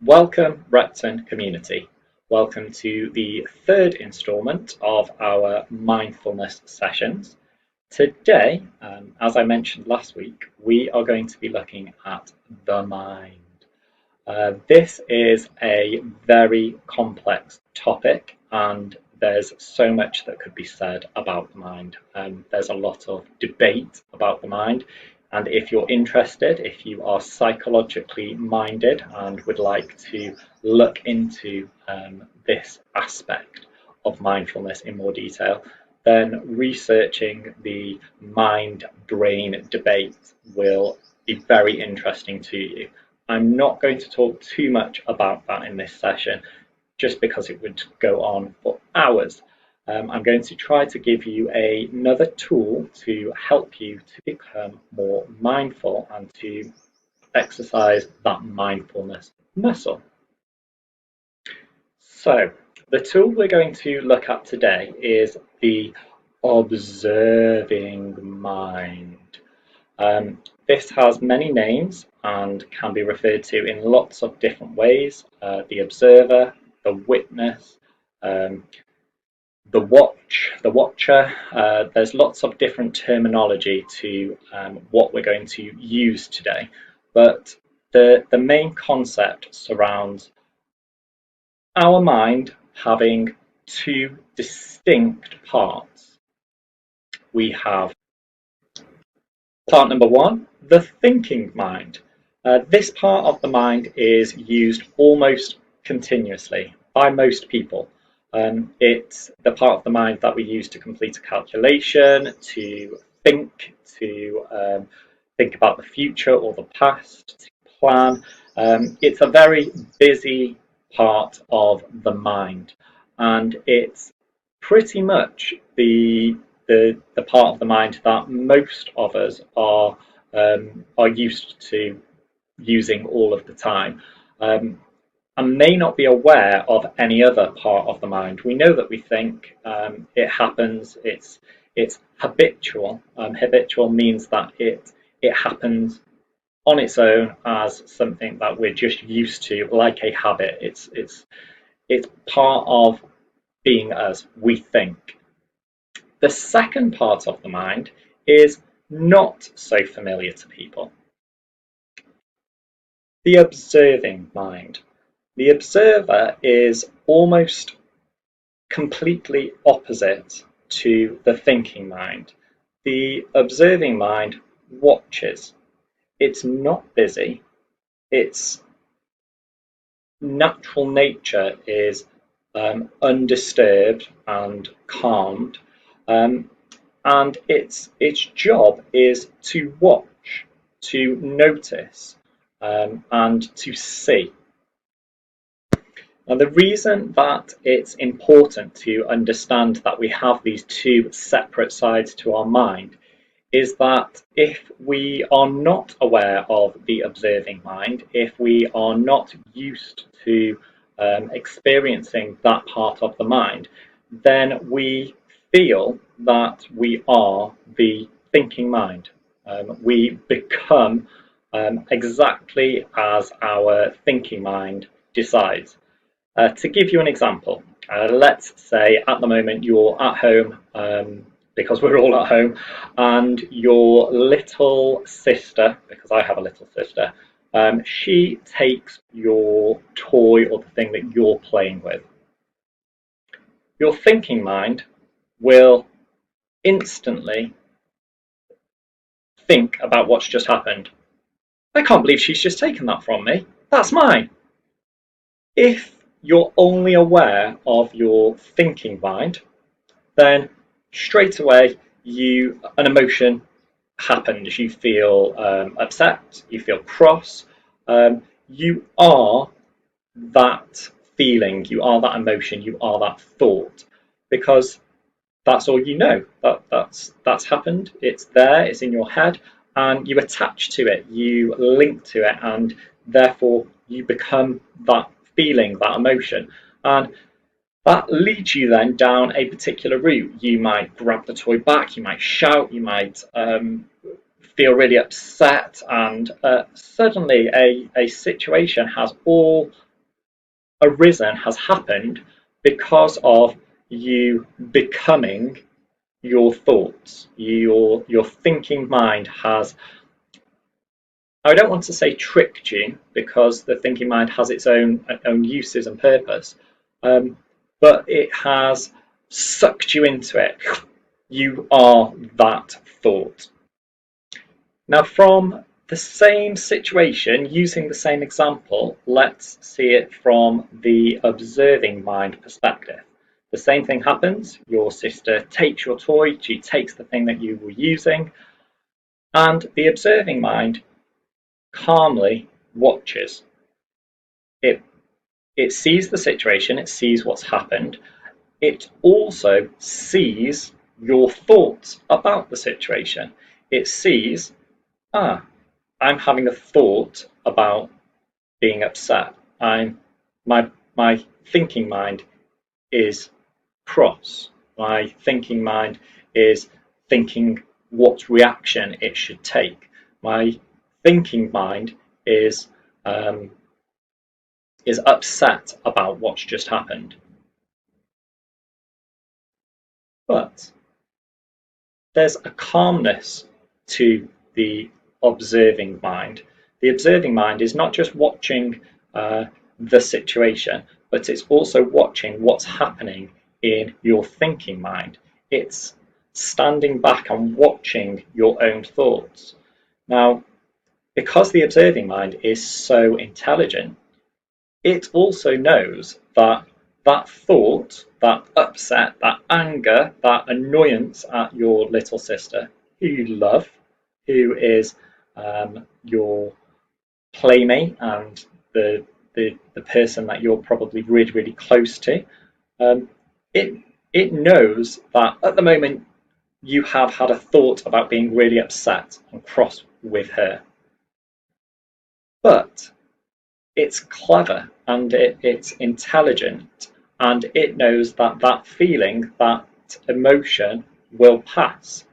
Welcome, Repton community. Welcome to the third instalment of our mindfulness sessions. Today, as I mentioned last week, we are going to be looking at the mind. This is a very complex topic, and there's so much that could be said about the mind. There's a lot of debate about the mind, and if you're interested, if you are psychologically minded and would like to look into this aspect of mindfulness in more detail, then researching the mind-brain debate will be very interesting to you. I'm not going to talk too much about that in this session, just because it would go on for hours. I'm going to try to give you another tool to help you to become more mindful and to exercise that mindfulness muscle. So, the tool we're going to look at today is the observing mind. This has many names and can be referred to in lots of different ways. The observer, the witness, the watcher. There's lots of different terminology to what we're going to use today. But the main concept surrounds our mind having two distinct parts. We have part number one, the thinking mind. This part of the mind is used almost continuously by most people. It's the part of the mind that we use to complete a calculation, to think about the future or the past, to plan. It's a very busy part of the mind, and it's pretty much the part of the mind that most of us are used to using all of the time, and may not be aware of any other part of the mind. We know that we think, it happens. It's habitual. Habitual means that it happens on its own as something that we're just used to, like a habit. It's part of being us. We think. The second part of the mind is not so familiar to people. The observing mind. The observer is almost completely opposite to the thinking mind. The observing mind watches. It's not busy. Its natural nature is undisturbed and calmed. And its job is to watch, to notice, and to see. Now, the reason that it's important to understand that we have these two separate sides to our mind is that if we are not aware of the observing mind, if we are not used to experiencing that part of the mind, then we feel that we are the thinking mind. We become exactly as our thinking mind decides. To give you an example, let's say at the moment you're at home, because we're all at home, and your little sister, because I have a little sister, she takes your toy or the thing that you're playing with. Your thinking mind will instantly think about what's just happened. I can't believe she's just taken that from me. That's mine. If you're only aware of your thinking mind, then straight away an emotion happens. You feel upset, you feel cross. You are that feeling, you are that emotion, you are that thought, because that's all you know. That's happened. It's there. It's in your head, and you attach to it. You link to it, and therefore you become that feeling, that emotion, and that leads you then down a particular route. You might grab the toy back. You might shout. You might feel really upset, and suddenly a situation has all arisen, has happened because of you becoming your thoughts. Your thinking mind has, I don't want to say tricked you, because the thinking mind has its own uses and purpose, but it has sucked you into it. You are that thought. Now, from the same situation, using the same example, let's see it from the observing mind perspective. The same thing happens. Your sister takes your toy, she takes the thing that you were using, and the observing mind calmly watches. It, it sees the situation, it sees what's happened, it also sees your thoughts about the situation. It sees, I'm having a thought about being upset. My thinking mind is cross. My thinking mind is thinking what reaction it should take. My thinking mind um, is upset about what's just happened. But there's a calmness to the observing mind. The observing mind is not just watching the situation, but it's also watching what's happening in your thinking mind. It's standing back and watching your own thoughts. Now, because the observing mind is so intelligent, it also knows that that thought, that upset, that anger, that annoyance at your little sister, who you love, who is your playmate and the person that you're probably really, really close to, um, it, it knows that at the moment you have had a thought about being really upset and cross with her. But it's clever and it's intelligent, and it knows that that feeling, that emotion will pass.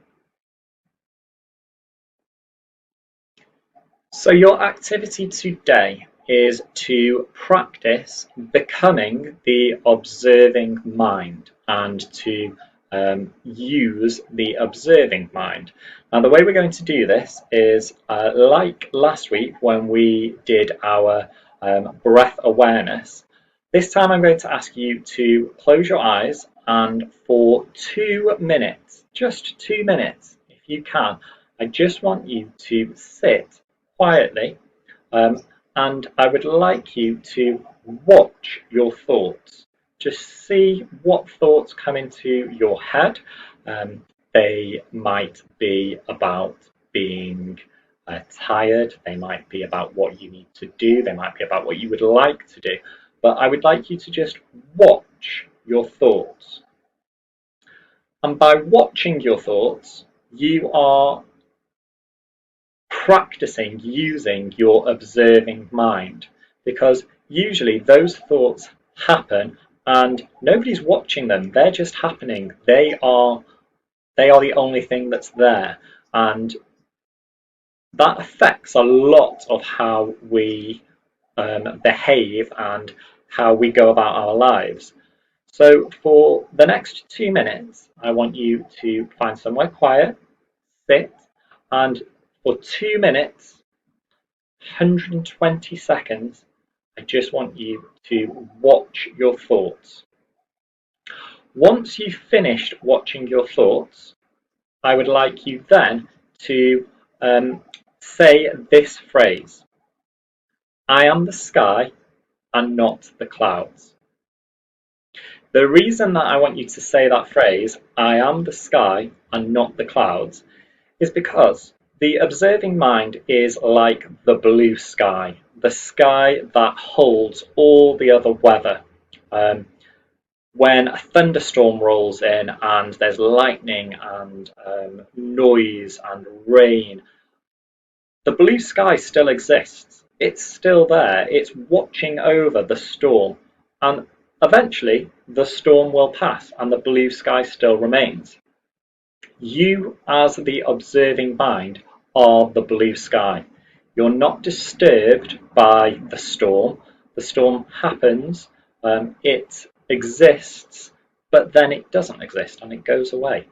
So your activity today is to practice becoming the observing mind and to use the observing mind. Now, the way we're going to do this is like last week when we did our breath awareness. This time I'm going to ask you to close your eyes, and for 2 minutes, just 2 minutes if you can, I just want you to sit quietly, and I would like you to watch your thoughts. Just see what thoughts come into your head. They might be about being tired, they might be about what you need to do, they might be about what you would like to do. But I would like you to just watch your thoughts. And by watching your thoughts, you are practicing using your observing mind, because usually those thoughts happen and nobody's watching them. They're just happening. They are the only thing that's there, and that affects a lot of how we behave and how we go about our lives. So for the next 2 minutes, I want you to find somewhere quiet, sit, and for 2 minutes, 120 seconds, I just want you to watch your thoughts. Once you've finished watching your thoughts, I would like you then to say this phrase: I am the sky and not the clouds. The reason that I want you to say that phrase, I am the sky and not the clouds, is because the observing mind is like the blue sky, the sky that holds all the other weather. When a thunderstorm rolls in and there's lightning and noise and rain, the blue sky still exists. It's still there. It's watching over the storm. And eventually, the storm will pass and the blue sky still remains. You, as the observing mind, are the blue sky. You're not disturbed by the storm. The storm happens, It exists, but then it doesn't exist and it goes away.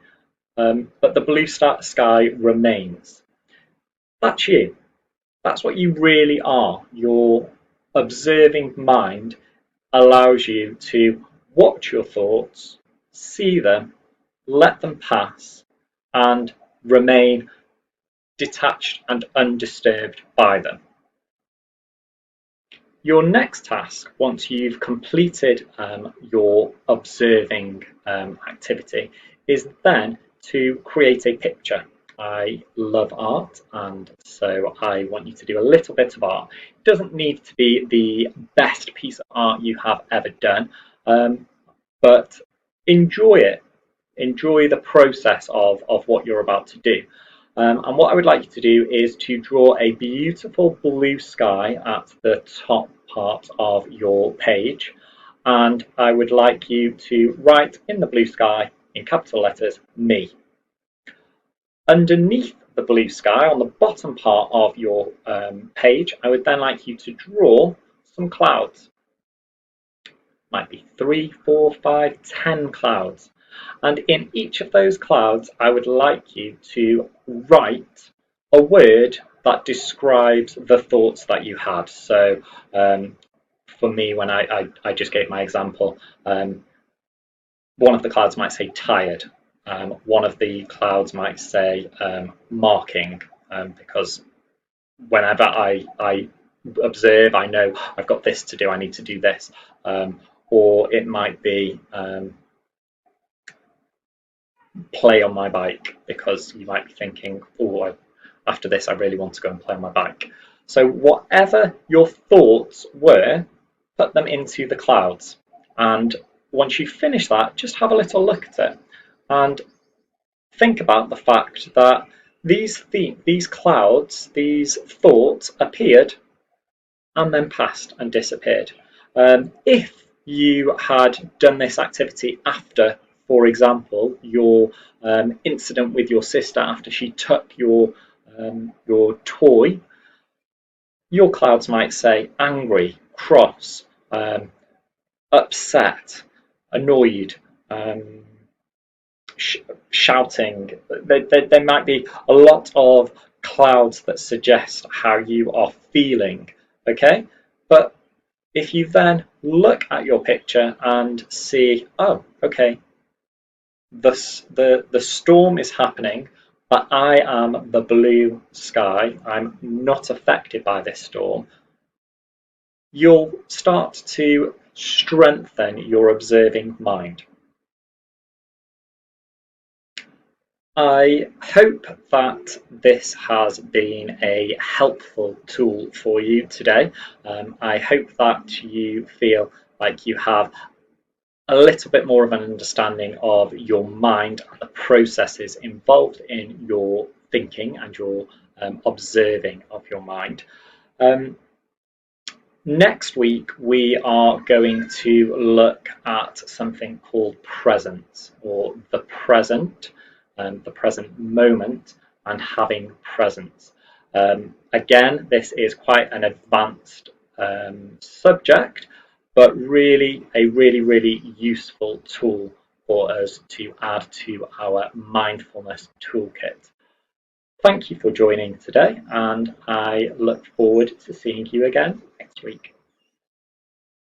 But the blue sky remains. That's you. That's what you really are. Your observing mind allows you to watch your thoughts, see them, let them pass, and remain detached and undisturbed by them. Your next task, once you've completed your observing activity, is then to create a picture. I love art, and so I want you to do a little bit of art. It doesn't need to be the best piece of art you have ever done, but enjoy it. Enjoy the process of what you're about to do. And what I would like you to do is to draw a beautiful blue sky at the top part of your page. And I would like you to write in the blue sky, in capital letters, me. Underneath the blue sky, on the bottom part of your page, I would then like you to draw some clouds. Might be 3, 4, 5, 10 clouds. And in each of those clouds, I would like you to write a word that describes the thoughts that you had. So for me, when I just gave my example, one of the clouds might say tired. One of the clouds might say marking, because whenever I observe, I know I've got this to do, I need to do this. Or it might be play on my bike, because you might be thinking, oh, after this I really want to go and play on my bike. So whatever your thoughts were, put them into the clouds, and once you finish that, just have a little look at it and think about the fact that these clouds, these thoughts appeared and then passed and disappeared. If you had done this activity after, for example, your incident with your sister, after she took your toy, your clouds might say angry, cross, upset, annoyed, shouting. There might be a lot of clouds that suggest how you are feeling, okay? But if you then look at your picture and see, oh, okay, the storm is happening, but I am the blue sky, I'm not affected by this storm, you'll start to strengthen your observing mind. I hope that this has been a helpful tool for you today. I hope that you feel like you have a little bit more of an understanding of your mind and the processes involved in your thinking and your observing of your mind. Next week, we are going to look at something called presence, or the present moment, and having presence. Again, this is quite an advanced subject, but really a really useful tool for us to add to our mindfulness toolkit. Thank you for joining today, and I look forward to seeing you again next week.